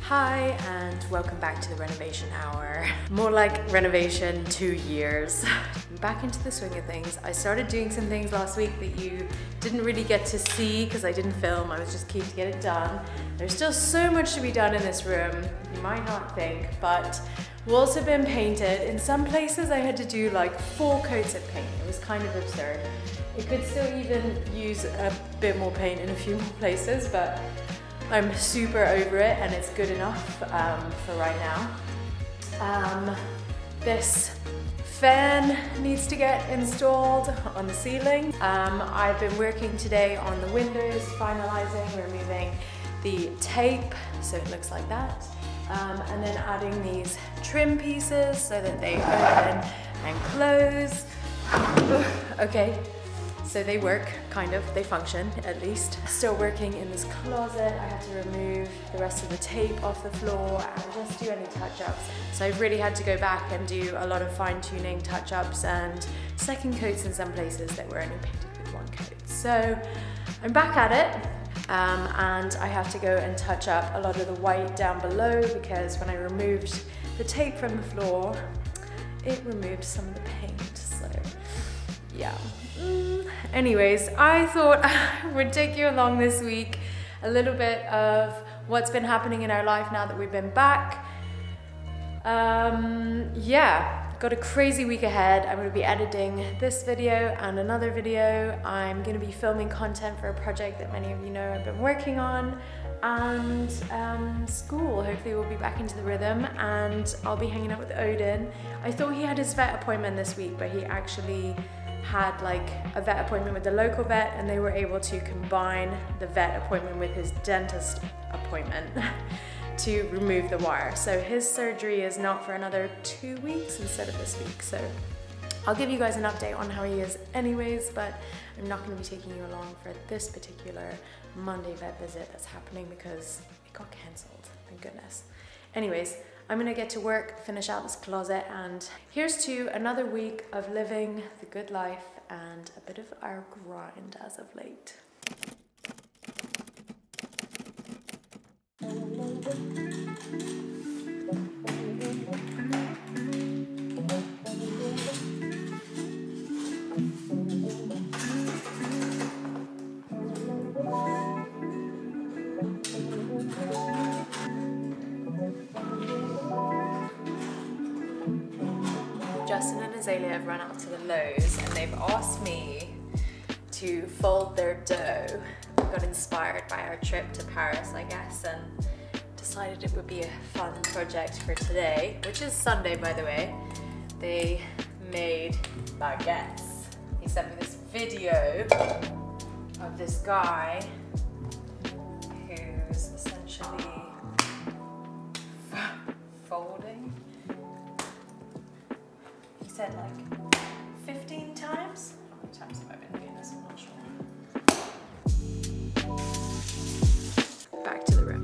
Hi and welcome back to the renovation hour. More like renovation 2 years. Back into the swing of things. I started doing some things last week that you didn't really get to see because I didn't film. I was just keen to get it done. There's still so much to be done in this room. You might not think, but walls have been painted. In some places I had to do like 4 coats of paint. It was kind of absurd. It could still even use a bit more paint in a few more places, but I'm super over it and it's good enough for right now. This fan needs to get installed on the ceiling. I've been working today on the windows, finalizing, removing the tape so it looks like that. And then adding these trim pieces so that they open and close. Okay. So they work, kind of, they function at least. Still working in this closet. I had to remove the rest of the tape off the floor and just do any touch-ups. So I've really had to go back and do a lot of fine-tuning touch-ups and second coats in some places that were only painted with 1 coat. So I'm back at it and I have to go and touch up a lot of the white down below because when I removed the tape from the floor, it removed some of the paint, so yeah. Anyways, I thought I would take you along this week, a little bit of what's been happening in our life now that we've been back. Yeah, got a crazy week ahead. I'm going to be editing this video and another video. I'm going to be filming content for a project that many of you know I've been working on, and school. Hopefully we'll be back into the rhythm and I'll be hanging out with Odin. I thought he had his vet appointment this week, but he actually had like a vet appointment with the local vet and they were able to combine the vet appointment with his dentist appointment to remove the wire. So his surgery is not for another 2 weeks instead of this week. So I'll give you guys an update on how he is anyways, but I'm not going to be taking you along for this particular Monday vet visit that's happening because it got cancelled, thank goodness. Anyways, I'm gonna get to work, finish out this closet, and here's to another week of living the good life and a bit of our grind as of late. Justin and Azalea have run out to the Lowe's and they've asked me to fold their dough. We got inspired by our trip to Paris, I guess, and decided it would be a fun project for today, which is Sunday, by the way. They made baguettes. He sent me this video of this guy who's essentially folding. Said like 15 times? How many times have I been doing this? I'm not sure. Back to the room.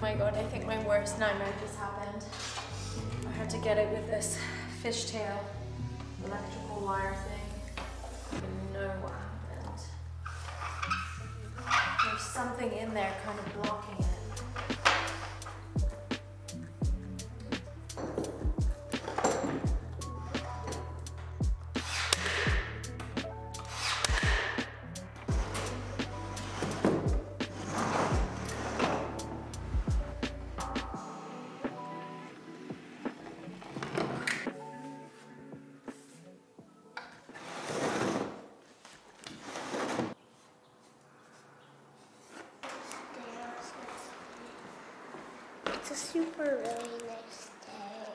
Oh my god, I think my worst nightmare just happened. I had to get it with this fishtail electrical wire thing. I don't know what happened. There's something in there kind of blocking it. It's a super really nice day.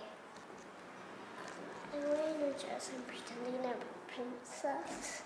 I'm wearing a dress and pretending I'm a princess.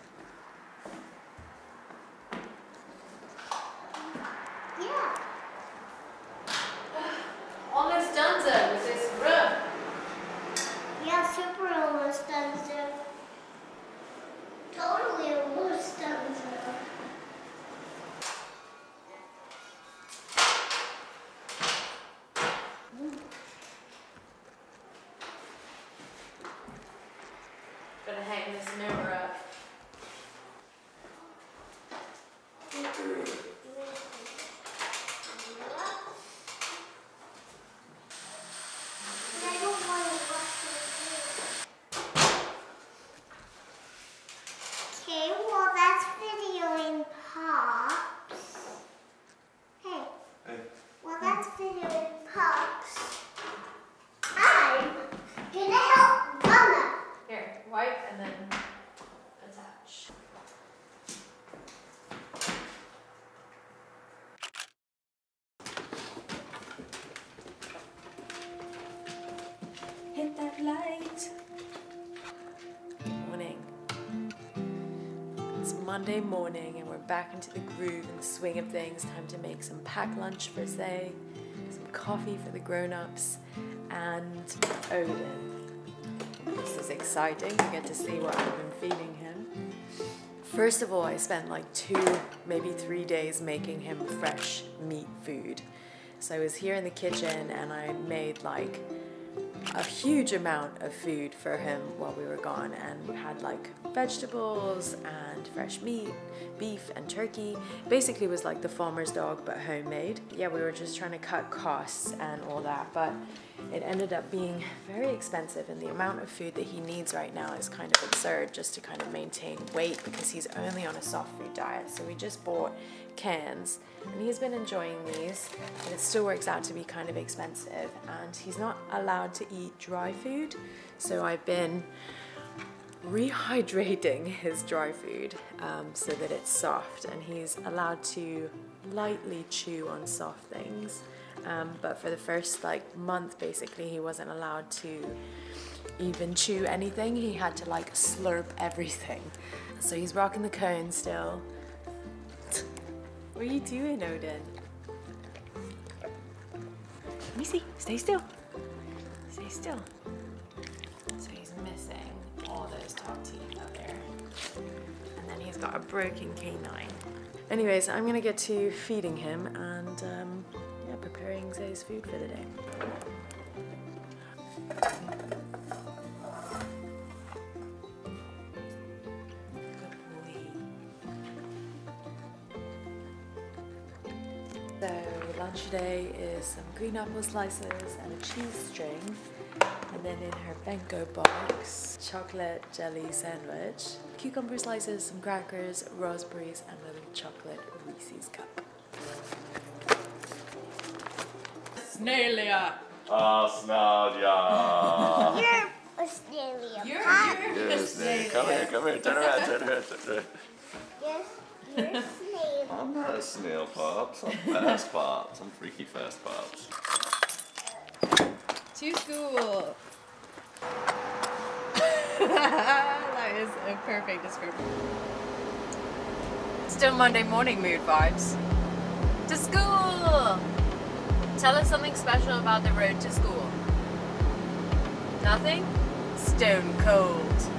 afternoon, Pops. I'm gonna help Mama. Here, wipe and then attach. Hit that light. Good morning. It's Monday morning and we're back into the groove and the swing of things. Time to make some packed lunch for Zay, some coffee for the grown-ups, and Odin. This is exciting. You get to see what I've been feeding him. First of all, I spent like 2, maybe 3 days making him fresh meat food. So I was here in the kitchen and I made like a huge amount of food for him while we were gone, and had like vegetables and fresh meat, beef and turkey. Basically it was like the farmer's dog but homemade. Yeah, we were just trying to cut costs and all that, but it ended up being very expensive, and the amount of food that he needs right now is kind of absurd just to kind of maintain weight, because he's only on a soft food diet. So we just bought cans and he's been enjoying these, but it still works out to be kind of expensive, and he's not allowed to eat dry food. So I've been rehydrating his dry food so that it's soft, and he's allowed to lightly chew on soft things. But for the first like month, basically, he wasn't allowed to even chew anything. He had to like slurp everything. So he's rocking the cone still. What are you doing, Odin? Let me see. Stay still. Stay still. So he's missing all those top teeth out there. And then he's got a broken canine. Anyways, I'm gonna get to feeding him and yeah, preparing Zay's food for the day. So lunch today is some green apple slices and a cheese string, and then in her bento box, chocolate jelly sandwich, cucumber slices, some crackers, raspberries, and a little chocolate Reese's cup. Snalia! You're a snail. You're You're a snail. Come here, turn around. Yes, you're a snail. I'm not a snail, Pops. I'm fast Pops. I'm freaky fast Pops. To school! That is a perfect description. Still Monday morning mood vibes. To school! Tell us something special about the road to school. Nothing? Stone cold.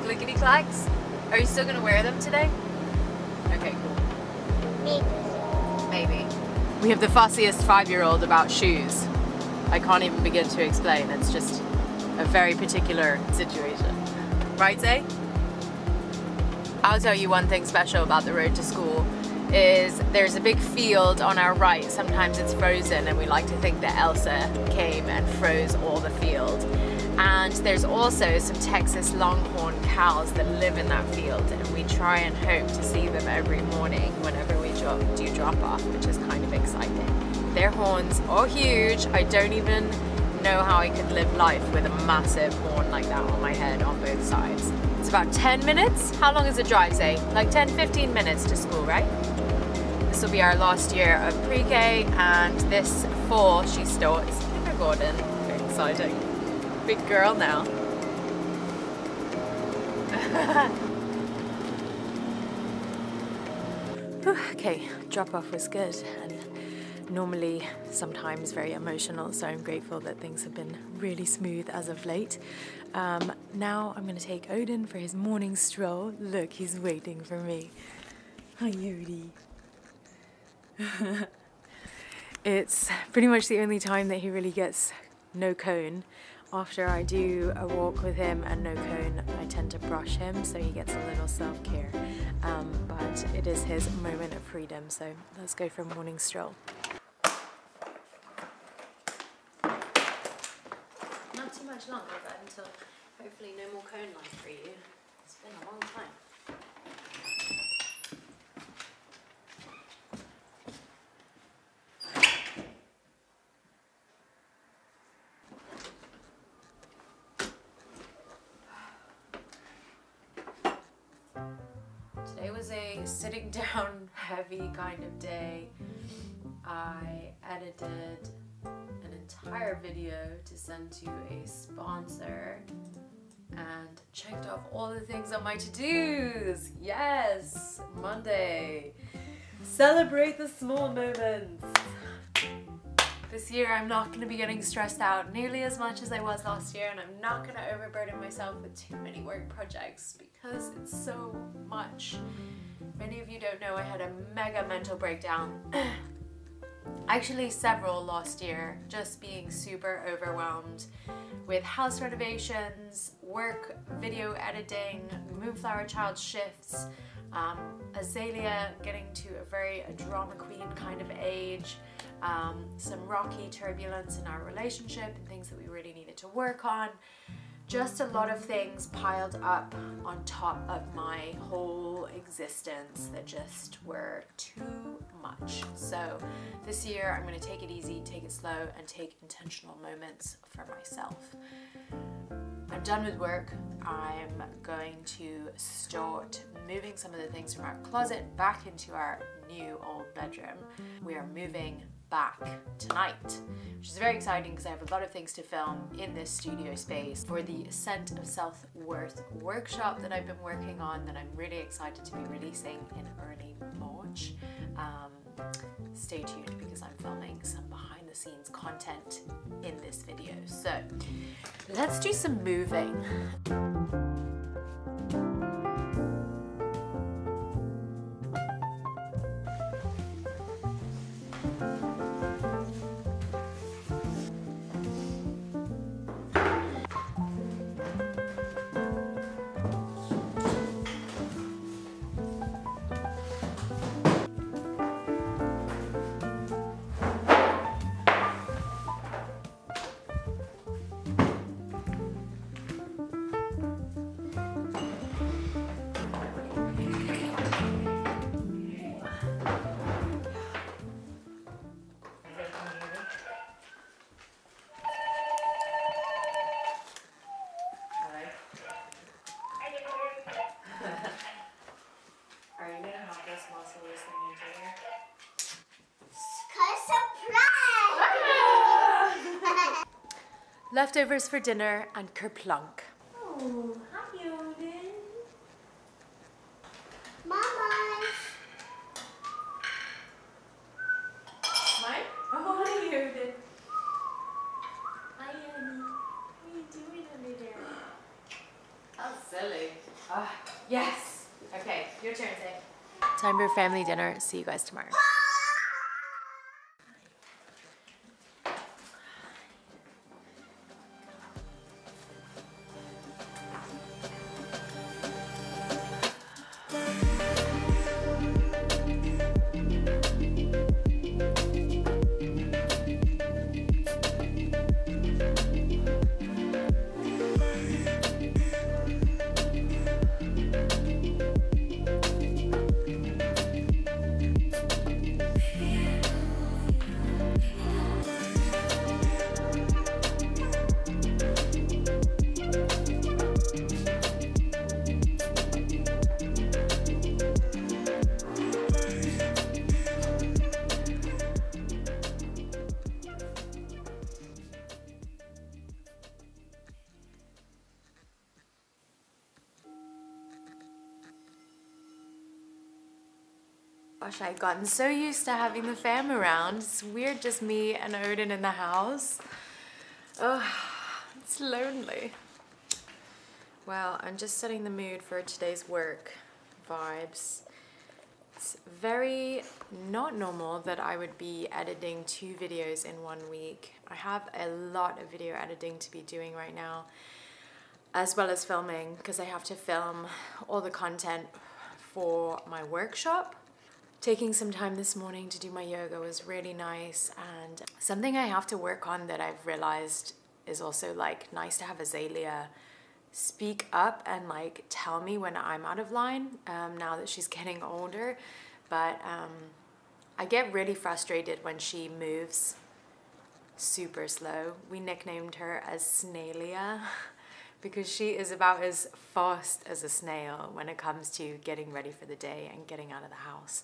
Clickety clacks? Are you still gonna wear them today? Okay, cool. Maybe. We have the fussiest 5-year-old about shoes. I can't even begin to explain. It's just a very particular situation. Right, Zay? I'll tell you one thing special about the road to school is there's a big field on our right. Sometimes it's frozen and we like to think that Elsa came and froze all the field. And there's also some Texas Longhorn cows that live in that field, and we try and hope to see them every morning whenever we do drop off, which is kind of exciting. Their horns are huge. I don't even know how I could live life with a massive horn like that on my head on both sides. It's about 10 minutes. How long is the drive, say? Like 10-15 minutes to school, right? This will be our last year of pre-K, and this fall she starts kindergarten. Very exciting. Big girl now. Okay, drop off was good, and normally sometimes very emotional, so I'm grateful that things have been really smooth as of late. Now I'm going to take Odin for his morning stroll. Look, he's waiting for me. Hi, Odie. It's pretty much the only time that he really gets no cone. After I do a walk with him and no cone, I tend to brush him, so he gets a little self-care. But it is his moment of freedom, so let's go for a morning stroll. Not too much longer, but until hopefully no more cone life for you. It's been a long time. Today was a sitting down heavy kind of day. I edited an entire video to send to a sponsor and checked off all the things on my to-dos. Yes, Monday. Celebrate the small moments. This year I'm not going to be getting stressed out nearly as much as I was last year, and I'm not going to overburden myself with too many work projects because it's so much. Many of you don't know I had a mega mental breakdown. Actually several last year, just being super overwhelmed with house renovations, work, video editing, Moonflower Child shifts, Azalea getting to a very drama queen kind of age, some rocky turbulence in our relationship and things that we really needed to work on. Just a lot of things piled up on top of my whole existence that just were too much. So this year I'm going to take it easy, take it slow, and take intentional moments for myself. I'm done with work. I'm going to start moving some of the things from our closet back into our new old bedroom. We are moving back tonight, which is very exciting because I have a lot of things to film in this studio space for the Scent of Self-Worth workshop that I've been working on, that I'm really excited to be releasing in early March. Stay tuned because I'm filming some behind the scenes content in this video. So let's do some moving. Leftovers for dinner and kerplunk. Oh, hi, Odin. Mama. Mine? Oh, hi, Odin. Hi, Annie. What are you doing under there? How silly. Ah, yes. Okay, your turn, Zay. Time for family dinner. See you guys tomorrow. Gosh, I've gotten so used to having the fam around. It's weird, just me and Odin in the house. Oh, it's lonely. Well, I'm just setting the mood for today's work vibes. It's very not normal that I would be editing 2 videos in 1 week. I have a lot of video editing to be doing right now, as well as filming, because I have to film all the content for my workshop. Taking some time this morning to do my yoga was really nice, and something I have to work on that I've realized is also like nice to have Azalea speak up and like tell me when I'm out of line now that she's getting older. But I get really frustrated when she moves super slow. We nicknamed her as Snalea because she is about as fast as a snail when it comes to getting ready for the day and getting out of the house.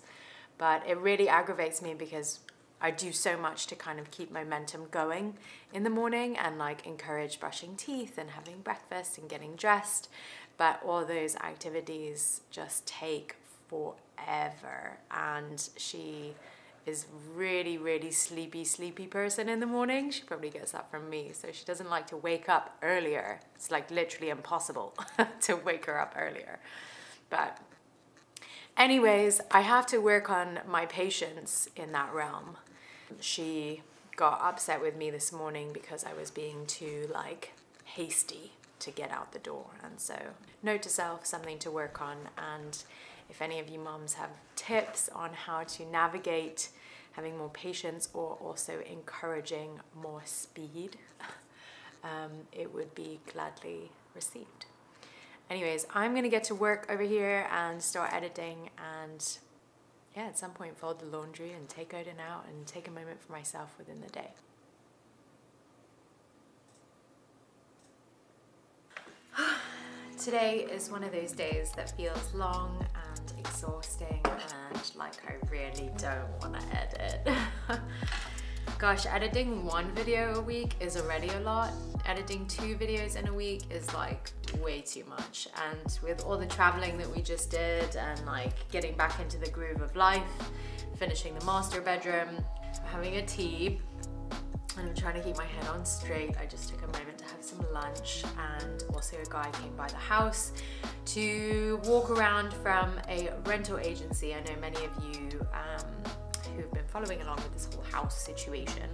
But it really aggravates me because I do so much to kind of keep momentum going in the morning and like encourage brushing teeth and having breakfast and getting dressed. But all those activities just take forever, and she is really sleepy person in the morning. She probably gets that from me. So she doesn't like to wake up earlier. It's like literally impossible to wake her up earlier. But anyways, I have to work on my patience in that realm. She got upset with me this morning because I was being too like hasty to get out the door. And so note to self, something to work on. And if any of you moms have tips on how to navigate having more patience or also encouraging more speed, it would be gladly received. Anyways, I'm gonna get to work over here and start editing, and yeah, at some point fold the laundry and take Odin out and take a moment for myself within the day. Today is one of those days that feels long and exhausting and like I really don't want to edit. Gosh, editing one video a week is already a lot. Editing 2 videos in a week is like way too much. And with all the traveling that we just did and like getting back into the groove of life, finishing the master bedroom, having a tea, and I'm trying to keep my head on straight. I just took a moment to have some lunch, and also a guy came by the house to walk around from a rental agency. I know many of you who've been following along with this whole house situation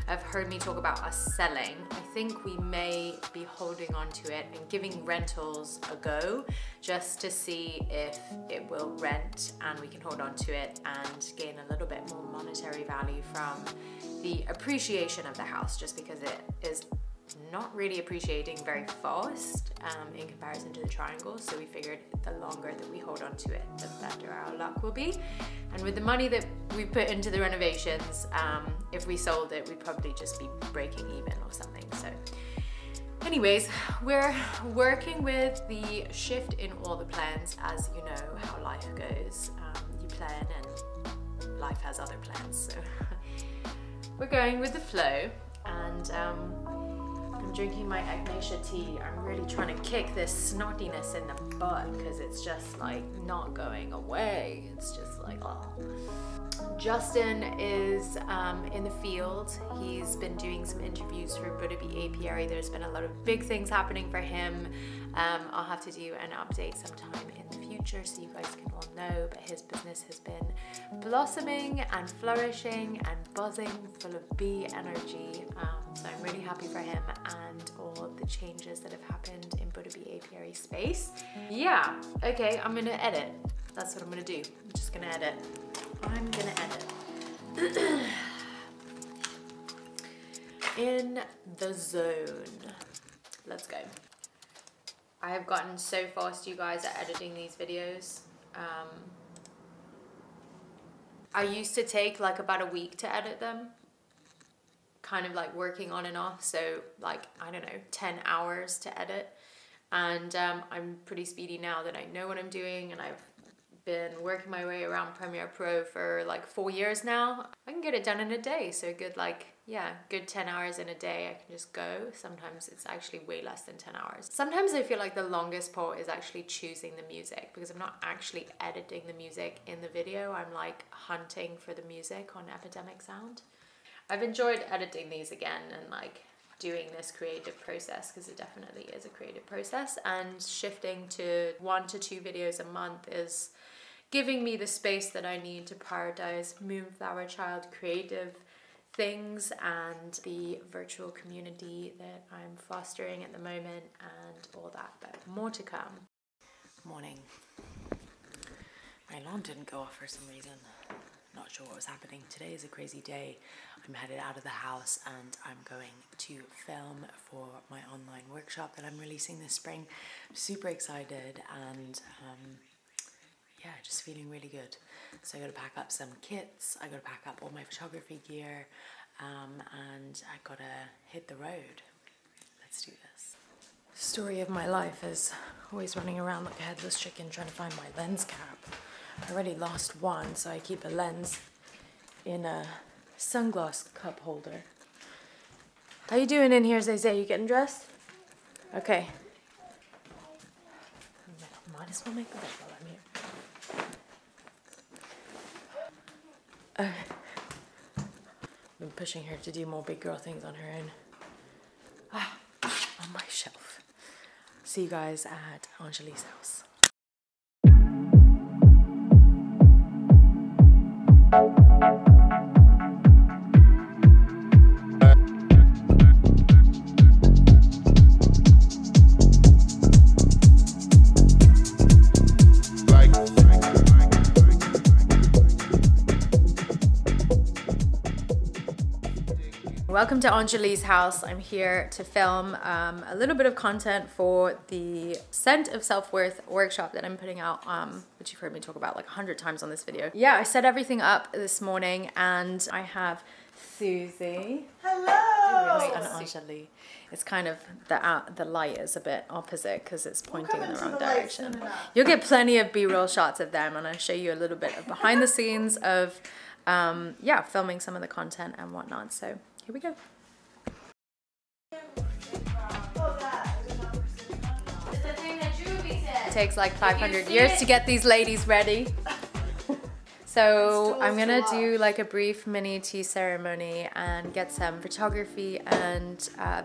have heard me talk about us selling. I think we may be holding on to it and giving rentals a go just to see if it will rent and we can hold on to it and gain a little bit more monetary value from the appreciation of the house, just because it is not really appreciating very fast in comparison to the triangle. So we figured the longer that we hold on to it, the better our luck will be. And with the money that we put into the renovations, if we sold it, we'd probably just be breaking even or something. So anyways, we're working with the shift in all the plans. As you know how life goes, you plan and life has other plans. So we're going with the flow, and I'm drinking my Agnacia tea. I'm really trying to kick this snottiness in the butt because it's just like not going away. It's just like, oh. Justin is in the field. He's been doing some interviews for Juby Apiary. There's been a lot of big things happening for him. I'll have to do an update sometime in the future so you guys can all know, but his business has been blossoming and flourishing and buzzing, full of bee energy. So I'm really happy for him and all the changes that have happened in Juby Apiary space. Yeah, okay, I'm gonna edit. That's what I'm gonna do. I'm just gonna edit. I'm gonna edit. In the zone. Let's go. I have gotten so fast, you guys, at editing these videos. I used to take like about a week to edit them, kind of like working on and off. So like, I don't know, 10 hours to edit. And I'm pretty speedy now that I know what I'm doing, and I've been working my way around Premiere Pro for like 4 years now. I can get it done in a day. So good, like, yeah, good 10 hours in a day. I can just go. Sometimes it's actually way less than 10 hours. Sometimes I feel like the longest part is actually choosing the music, because I'm not actually editing the music in the video. I'm like hunting for the music on Epidemic Sound. I've enjoyed editing these again and like doing this creative process, because it definitely is a creative process, and shifting to 1 to 2 videos a month is giving me the space that I need to prioritize Moonflower Child creative things and the virtual community that I'm fostering at the moment and all that, but more to come. Morning. My alarm didn't go off for some reason. Not sure what was happening. Today is a crazy day. I'm headed out of the house and I'm going to film for my online workshop that I'm releasing this spring. I'm super excited and yeah, just feeling really good. So I gotta pack up some kits, I gotta pack up all my photography gear, and I gotta hit the road. Let's do this. Story of my life is always running around like a headless chicken trying to find my lens cap. I already lost one, so I keep a lens in a sunglass cup holder. How you doing in here, Zay? You getting dressed? Okay. Might as well make the bed while I'm here. I've been pushing her to do more big girl things on her own. On my shelf. See you guys at Anjali's house. Welcome to Anjali's house. I'm here to film a little bit of content for the Scent of Self-Worth workshop that I'm putting out, which you've heard me talk about like 100 times on this video. Yeah, I set everything up this morning and I have Susie. Hello! And Anjali. It's kind of, the light is a bit opposite because it's pointing in the wrong direction. You'll get plenty of B-roll shots of them and I'll show you a little bit of behind the scenes of, yeah, filming some of the content and whatnot. So here we go. It takes like 500 years to get these ladies ready. So I'm gonna do like a brief mini tea ceremony and get some photography and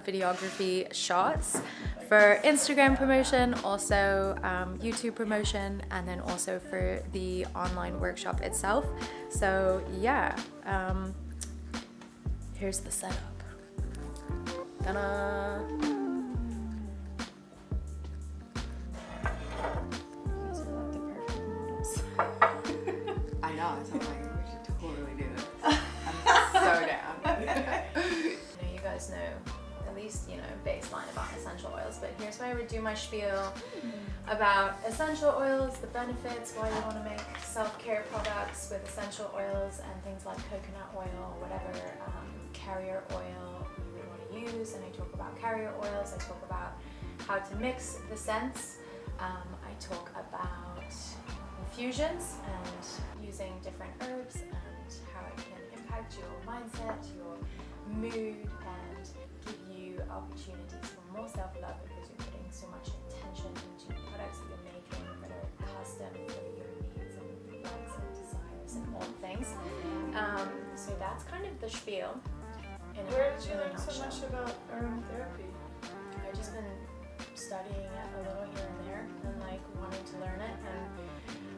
videography shots for Instagram promotion, also YouTube promotion, and then also for the online workshop itself. So yeah, here's the setup. Ta-da! I know, it sounds like we should totally do this. I'm so down. You guys know, at least, you know, baseline about essential oils, but here's where I would do my spiel about essential oils, the benefits, why you want to make self-care products with essential oils and things like coconut oil or whatever carrier oil you would want to use. And I talk about carrier oils, I talk about how to mix the scents, I talk about infusions and using different herbs and how it can impact your mindset, your mood, and give you opportunities for more self-love because you're putting so much intention into products that you're making that are custom for your needs and likes and desires and all things. So that's kind of the spiel. Where did you learn so much about aromatherapy? I've just been studying it a little here and there and like wanting to learn it, and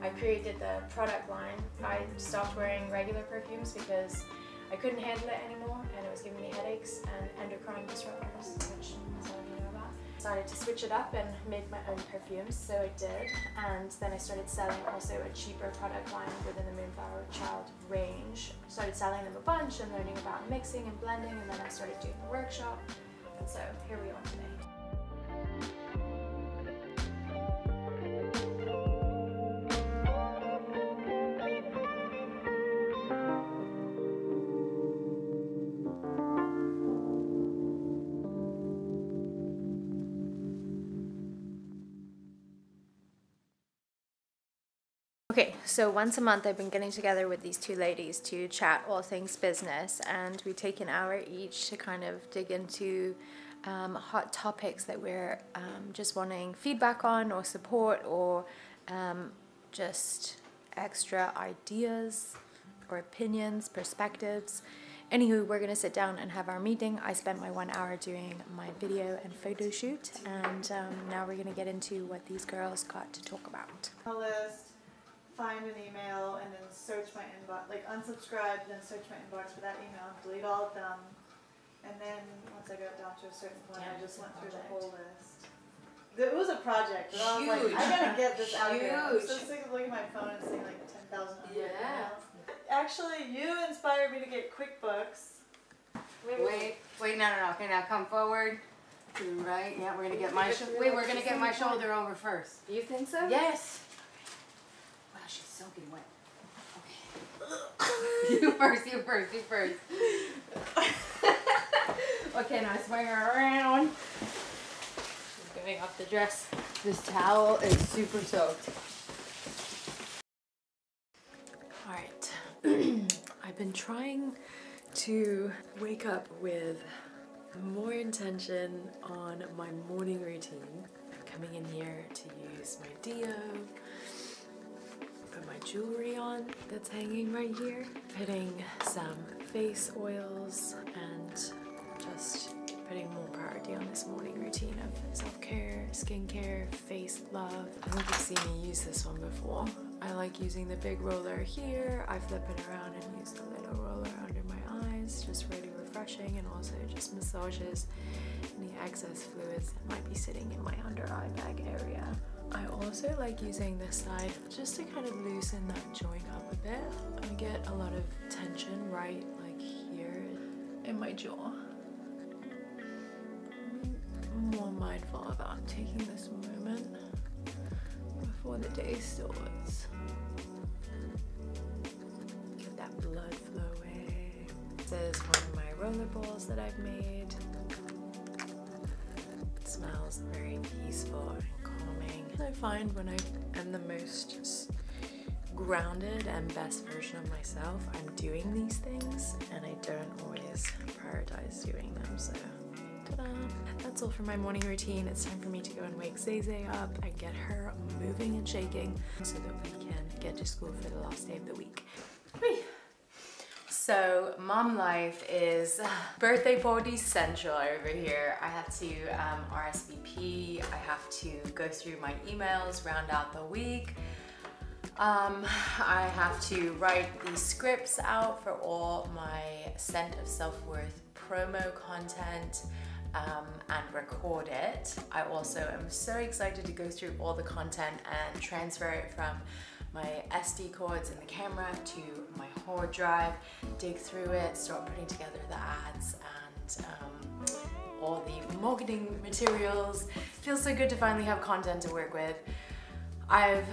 I created the product line. I stopped wearing regular perfumes because I couldn't handle it anymore and it was giving me headaches and endocrine disruptors, which some of you know about. Decided to switch it up and make my own perfumes, so I did. And then I started selling also a cheaper product line within the Moonflower Child range. Started selling them a bunch and learning about mixing and blending, and then I started doing the workshop. And so here we are today. Okay, so once a month I've been getting together with these two ladies to chat all things business, and we take an hour each to kind of dig into hot topics that we're just wanting feedback on or support or just extra ideas or opinions, perspectives. Anywho, we're gonna sit down and have our meeting. I spent my 1 hour doing my video and photo shoot, and now we're gonna get into what these girls got to talk about. A list, find an email, and then search my inbox, like unsubscribe, then search my inbox for that email, delete all of them. And then once I got down to a certain point, I just went through the whole list. It was a project, but I was like, I gotta get this out here. I'm so sick of looking at my phone and seeing like 10,000 emails. Actually, you inspired me to get QuickBooks. Wait, no. Okay, now come forward. To the right. Yeah, we're gonna get my we're gonna get my shoulder over first. You think so? Yes. Wow, she's soaking wet. Okay. You first. Okay, now swing her around. She's moving up the dress. This towel is super soaked. Alright, I've been trying to wake up with more intention on my morning routine. I'm coming in here to use my deo, put my jewelry on that's hanging right here, putting some face oils and just putting more priority on this morning routine of self-care, skincare, face love. I think you've seen me use this one before. I like using the big roller here. I flip it around and use the little roller under my eyes, just really refreshing, and also just massages any excess fluids that might be sitting in my under eye bag area. I also like using this side just to kind of loosen that joint up a bit. I get a lot of tension right like here in my jaw. I'm more mindful about taking this moment before the day starts. Get that blood flowing. This is one of my roller balls that I've made. It smells very peaceful and calming. I find when I am the most grounded and best version of myself, I'm doing these things, and I don't always prioritize doing them, so ta-da! That's all for my morning routine. It's time for me to go and wake Zay up and get her moving and shaking so that we can get to school for the last day of the week. Whee! So mom life is birthday party central over here. I have to RSVP, I have to go through my emails, round out the week. I have to write these scripts out for all my Scent of Self-Worth promo content and record it. I also am so excited to go through all the content and transfer it from my SD cards in the camera to my hard drive, dig through it, start putting together the ads and all the marketing materials. Feels so good to finally have content to work with. I've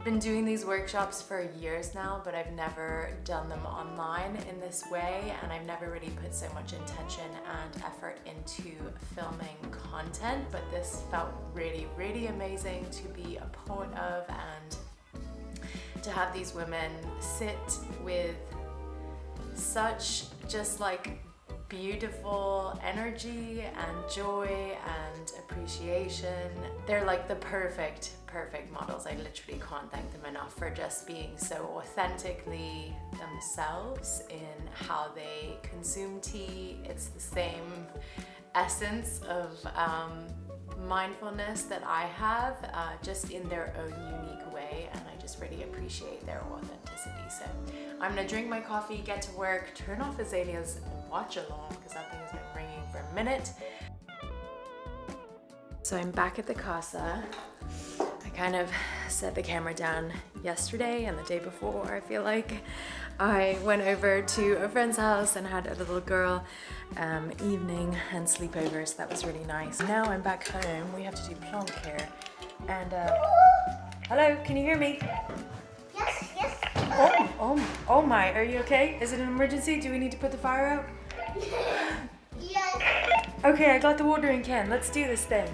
been doing these workshops for years now, but I've never done them online in this way, and I've never really put so much intention and effort into filming content, but this felt really, really amazing to be a part of, and to have these women sit with such just like beautiful energy and joy and appreciation. They're like the perfect models. I literally can't thank them enough for just being so authentically themselves in how they consume tea. It's the same essence of mindfulness that I have, just in their own unique way, and I just really appreciate their authenticity. So I'm gonna drink my coffee, get to work, turn off Azalea's watch along because that thing has been ringing for a minute. So I'm back at the casa. I kind of set the camera down yesterday and the day before. I feel like I went over to a friend's house and had a little girl evening and sleepover, so that was really nice. Now I'm back home. We have to do plant care. And hello, can you hear me? Yes, yes. Oh my, are you okay? Is it an emergency? Do we need to put the fire out? Yes. Okay, I got the watering can. Let's do this thing.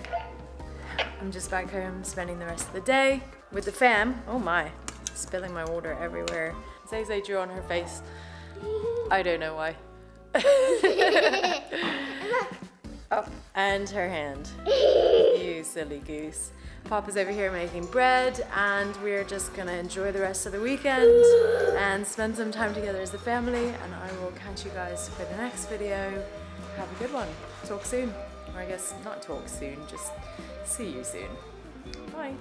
I'm just back home spending the rest of the day with the fam. Oh my, spilling my water everywhere. Zay drew on her face. I don't know why. Oh, and her hand. You silly goose. Papa's over here making bread, and we're just gonna enjoy the rest of the weekend and spend some time together as a family, and I will catch you guys for the next video. Have a good one. Talk soon. Or I guess not talk soon, just see you soon. Bye.